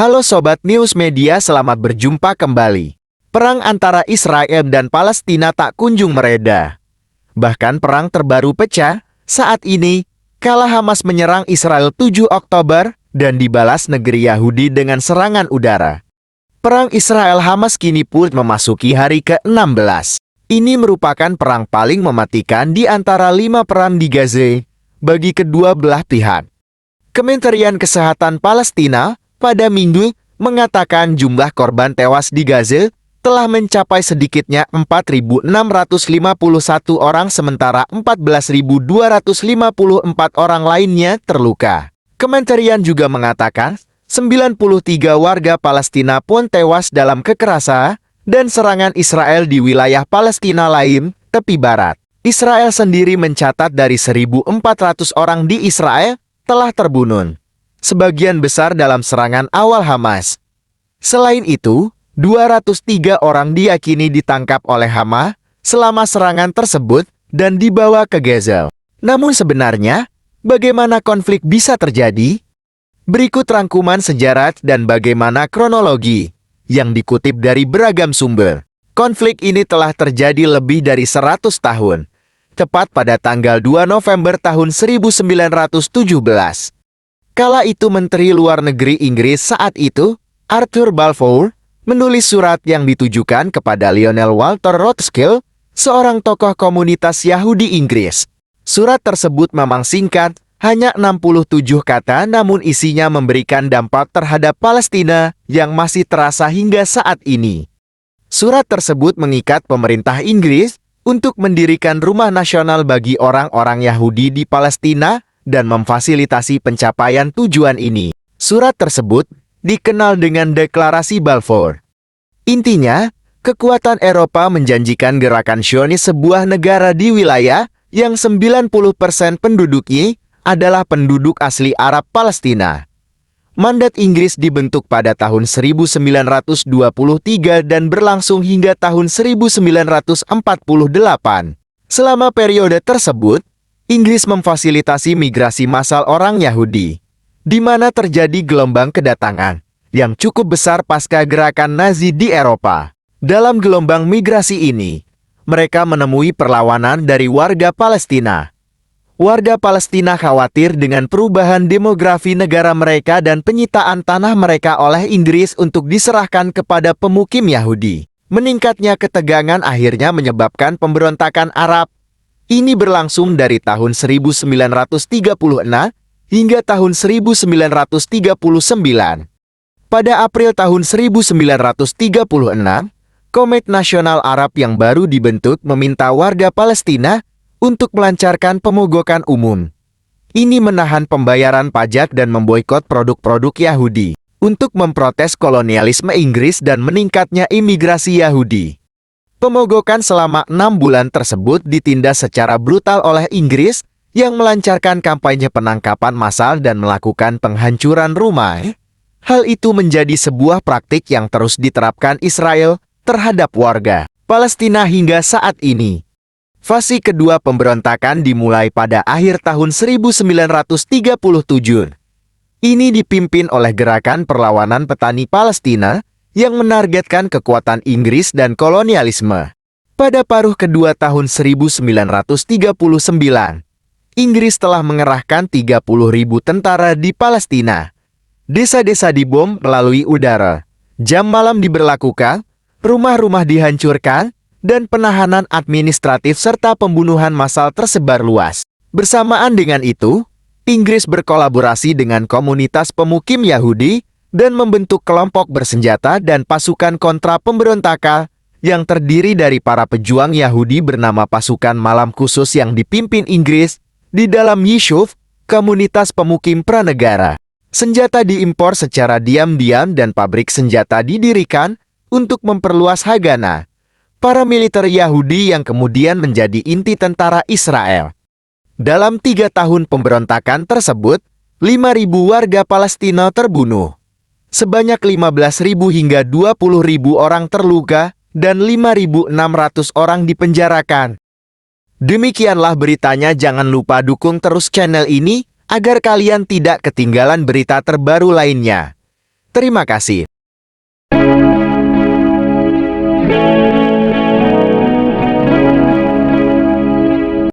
Halo Sobat News Media, selamat berjumpa kembali. Perang antara Israel dan Palestina tak kunjung mereda. Bahkan perang terbaru pecah saat ini, kala Hamas menyerang Israel 7 Oktober dan dibalas negeri Yahudi dengan serangan udara. Perang Israel-Hamas kini pun memasuki hari ke-16. Ini merupakan perang paling mematikan di antara 5 perang di Gaza bagi kedua belah pihak. Kementerian Kesehatan Palestina pada Minggu mengatakan jumlah korban tewas di Gaza telah mencapai sedikitnya 4.651 orang sementara 14.254 orang lainnya terluka. Kementerian juga mengatakan 93 warga Palestina pun tewas dalam kekerasan dan serangan Israel di wilayah Palestina lain, tepi barat. Israel sendiri mencatat dari 1.400 orang di Israel telah terbunuh, sebagian besar dalam serangan awal Hamas. Selain itu, 203 orang diyakini ditangkap oleh Hamas selama serangan tersebut dan dibawa ke Gaza. Namun sebenarnya, bagaimana konflik bisa terjadi? Berikut rangkuman sejarah dan bagaimana kronologi yang dikutip dari beragam sumber. Konflik ini telah terjadi lebih dari 100 tahun, tepat pada tanggal 2 November tahun 1917. Kala itu Menteri Luar Negeri Inggris saat itu, Arthur Balfour, menulis surat yang ditujukan kepada Lionel Walter Rothschild, seorang tokoh komunitas Yahudi Inggris. Surat tersebut memang singkat, hanya 67 kata, namun isinya memberikan dampak terhadap Palestina yang masih terasa hingga saat ini. Surat tersebut mengikat pemerintah Inggris untuk mendirikan rumah nasional bagi orang-orang Yahudi di Palestina dan memfasilitasi pencapaian tujuan ini. Surat tersebut dikenal dengan Deklarasi Balfour. Intinya, kekuatan Eropa menjanjikan gerakan Zionis sebuah negara di wilayah yang 90% penduduknya adalah penduduk asli Arab Palestina. Mandat Inggris dibentuk pada tahun 1923 dan berlangsung hingga tahun 1948. Selama periode tersebut, Inggris memfasilitasi migrasi massal orang Yahudi, di mana terjadi gelombang kedatangan yang cukup besar pasca gerakan Nazi di Eropa. Dalam gelombang migrasi ini, mereka menemui perlawanan dari warga Palestina. Warga Palestina khawatir dengan perubahan demografi negara mereka dan penyitaan tanah mereka oleh Inggris untuk diserahkan kepada pemukim Yahudi. Meningkatnya ketegangan akhirnya menyebabkan pemberontakan Arab. Ini berlangsung dari tahun 1936 hingga tahun 1939. Pada April tahun 1936, Komite Nasional Arab yang baru dibentuk meminta warga Palestina untuk melancarkan pemogokan umum. Ini menahan pembayaran pajak dan memboikot produk-produk Yahudi untuk memprotes kolonialisme Inggris dan meningkatnya imigrasi Yahudi. Pemogokan selama 6 bulan tersebut ditindas secara brutal oleh Inggris yang melancarkan kampanye penangkapan massal dan melakukan penghancuran rumah. Hal itu menjadi sebuah praktik yang terus diterapkan Israel terhadap warga Palestina hingga saat ini. Fase kedua pemberontakan dimulai pada akhir tahun 1937. Ini dipimpin oleh Gerakan Perlawanan Petani Palestina yang menargetkan kekuatan Inggris dan kolonialisme. Pada paruh kedua tahun 1939, Inggris telah mengerahkan 30.000 tentara di Palestina. Desa-desa dibom melalui udara, jam malam diberlakukan, rumah-rumah dihancurkan, dan penahanan administratif serta pembunuhan massal tersebar luas. Bersamaan dengan itu, Inggris berkolaborasi dengan komunitas pemukim Yahudi dan membentuk kelompok bersenjata dan pasukan kontra pemberontakan yang terdiri dari para pejuang Yahudi bernama Pasukan Malam Khusus yang dipimpin Inggris di dalam Yishuv, komunitas pemukim pranegara. Senjata diimpor secara diam-diam dan pabrik senjata didirikan untuk memperluas Haganah, para militer Yahudi yang kemudian menjadi inti tentara Israel. Dalam 3 tahun pemberontakan tersebut, 5.000 warga Palestina terbunuh. Sebanyak 15.000 hingga 20.000 orang terluka dan 5.600 orang dipenjarakan. Demikianlah beritanya, jangan lupa dukung terus channel ini agar kalian tidak ketinggalan berita terbaru lainnya. Terima kasih.